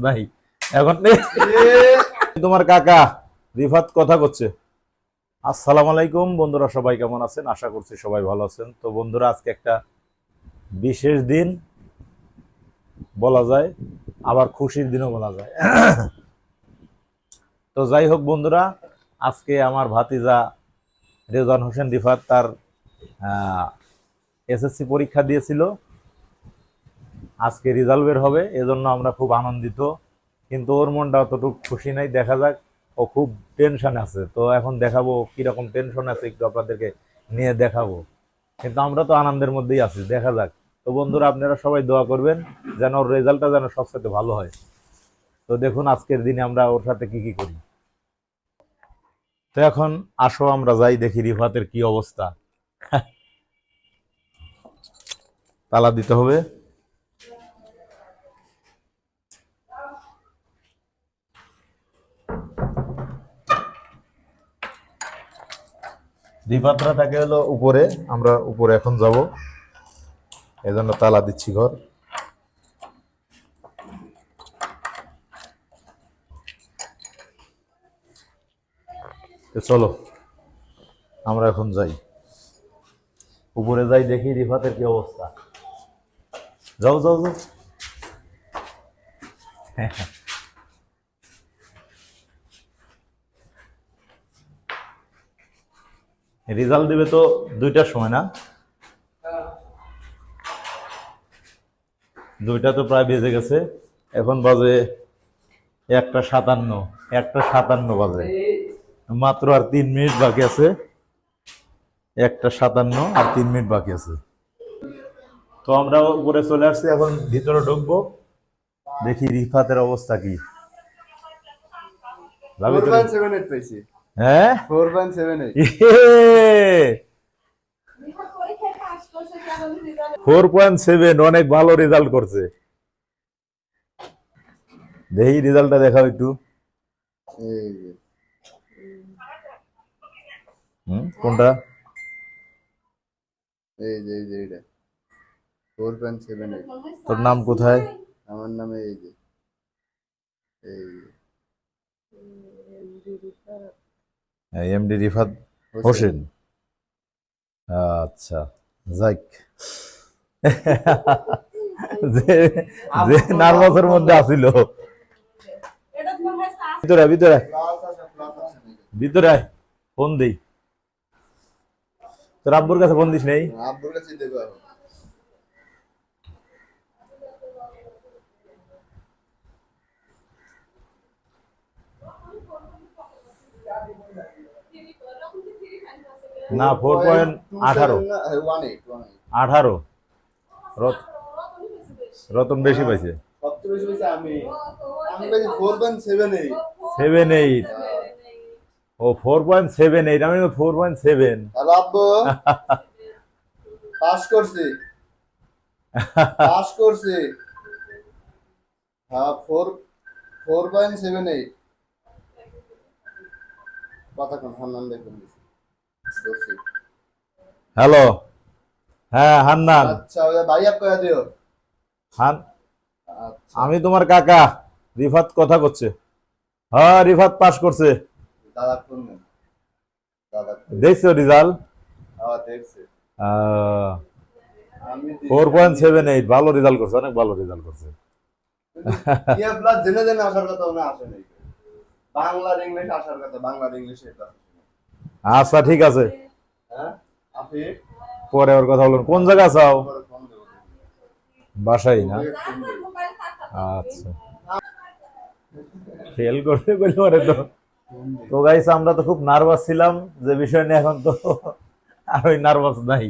নাই এখন তোমার কাকা রিফাত কথা করছে। আসসালামু আলাইকুম বন্ধুরা, সবাই কেমন আছেন? আশা করছি সবাই ভালো আছেন। তো বন্ধুরা, আজকে একটা বিশেষ দিন বলা যায়, আবার খুশির দিনও বলা যায়। তো যাই হোক বন্ধুরা, আজকে আমার ভাতিজা রেজওয়ান হোসেন রিফাত তার এসএসসি পরীক্ষা দিয়েছিল। আজকে রেজাল্ট বের হবে, এজন্য আমরা খুব আনন্দিত, কিন্তু ওর মনটা অতটুকু খুশি নাই। দেখা যাক, ও খুব টেনশন আছে। তো এখন দেখাবো কিরকম টেনশন আছে, একটু আপনাদেরকে নিয়ে দেখাবো। কিন্তু আমরা তো আনন্দের মধ্যেই আছি, দেখা যাক। তো বন্ধুরা, আপনারা সবাই দোয়া করবেন যেন ওর রেজাল্টটা যেন সবচেয়ে ভালো হয়। তো দেখুন আজকের দিনে আমরা ওর সাথে কি কি করি। তো এখন আসো আমরা যাই, দেখি রিফাতের কি অবস্থা। তালা দিতে হবে। রিফাতরা থাকে হলো উপরে, আমরা উপরে এখন যাব, এজন্য তালা দিচ্ছি ঘর। চলো আমরা এখন যাই, উপরে যাই, দেখি রিফাতের কি অবস্থা। যাও যাও যাও। রেজাল্ট দিবে তো 2টার সময়, না? 2টা তো প্রায় বেজে গেছে, এখন বাজে 1:57। 1:57 বাজে, মাত্র আর 3 মিনিট বাকি আছে। 1:57 আর 3 মিনিট বাকি আছে। তো আমরা উপরে চলে আসছি, এখন ভিতরে ঢুকবো, দেখি রিফাতের অবস্থা কি। হ্যাঁ 4.7, অনেক ভালো রেজাল্ট করছে। দেখি রেজাল্টটা দেখাও একটু। কোনটা? এই যে এটা 4.78। তোর নাম কোথায়? আমার নামে এই যে এমডি রিফাত হোসেন। আচ্ছা, যাক। যে নার্ভাসের মধ্যে আসিল। ভিতরে ভিতরে ভিতরে ফোন দেই। তোর আব্বুর কাছে ফোন দিস নেই? আব্বুর কাছে দেবো। না 4.18। 18 রতন বেশি পাইছে। সবচেয়ে বেশি পাইছে আমি পাইছি 4.78। 78। ও 4.78, আমি 4.7। হ্যালো আব্বু, পাস করছি। হ্যাঁ 4.78। কথা কোন হান্নান দেখুন। হ্যালো, হ্যাঁ হান্নান। আচ্ছা ভাই আপ কয়া দিও। আমি তোমার কাকা রিফাত কথা করছে। হ্যাঁ রিফাত পাস করছে। দাদা কোন? দেখছো রেজাল্ট? হ্যাঁ দেখছি। 4.78, ভালো রেজাল্ট করছে, অনেক ভালো রেজাল্ট করছে। ইয়া প্লাস জেনে জেনে আসার কথা না, আসে নাই। বাংলা আর ইংলিশ আসার কথা, বাংলা আর ইংলিশ এটা। আচ্ছা ঠিক আছে, হ্যাঁ আপনি পরে ওর কথা বলুন। কোন জায়গা চাও? বাসাই, না? আচ্ছা, ফেল করতে বলে পরে তো। তো গাইস, আমরা তো খুব নার্ভাস ছিলাম যে বিষয় নিয়ে, এখন তো আর ওই নার্ভাস নাই।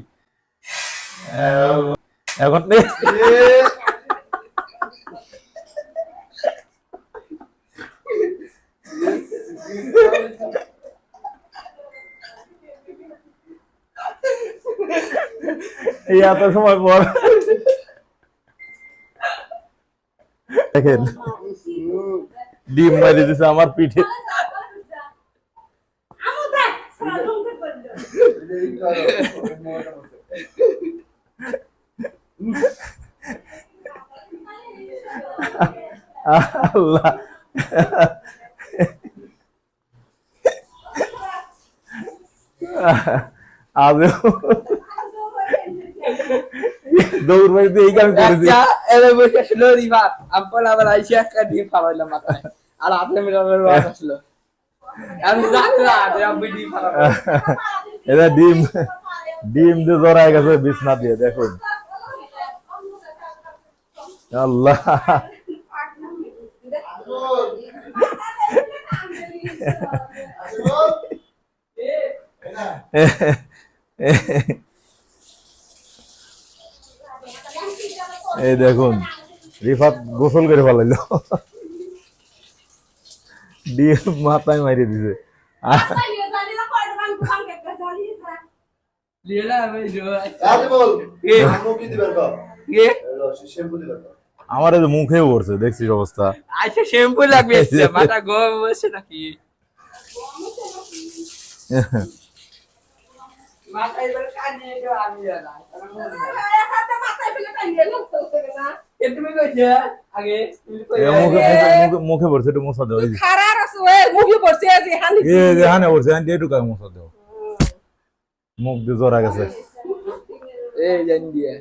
এখন এই এত সময় পর দেখেন ডিম মারি দিছে আমার পিঠে। আল্লাহ আজ দৌড় বাড়িতে এই কাম করেছি। আচ্ছা এবার বসে আসলো রিভার আপন আবার আইসি একটা ডিম ফালাইলাম মাথায় আর আপনি মিলামের বাস আসলো আমি জানি না যে আমি ডিম ফালাবো এটা ডিম ডিম দিয়ে জড়ায় গেছে বিছনা দিয়ে দেখুন। আল্লাহ এই দেখুন রিফাত গোসল করে ফেলাইলো, ডিম মাথায় মারিয়ে দিছে। লিয়েলা আমি জো আরে বল এ আমু কি দিবেন গো এ শ্যাম্পু দিবেন গো আমার এই যে মুখে পড়ছে দেখছিস অবস্থা। আচ্ছা শ্যাম্পু লাগবে মাথা গরম হচ্ছে নাকি মাথায় এবার কানে তো আমি না তুমি কইছে আগে এ মুখে পড়ছে, একটু মোছা দাও। এই যে খারাপ আছে ওই মুভি পড়ছে যে হানি এই যে হানে পড়ছে, আন্টি একটু কাকে মোছা দাও, মুখ দিয়ে জড়া গেছে। এই জান দিয়ে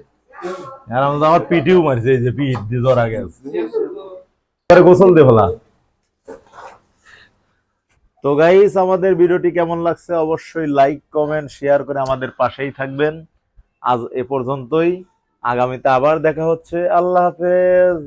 আর আমার পিটিও মারছে, এই যে পিঠ দিয়ে জড়া গেছে। পরে গোসল দিয়ে ফেলা। তো গাইস আমাদের ভিডিওটি কেমন লাগছে অবশ্যই লাইক কমেন্ট শেয়ার করে আমাদের পাশেই থাকবেন। আজ এ পর্যন্তই, আগামীতে আবার দেখা হচ্ছে। আল্লাহ হাফেজ।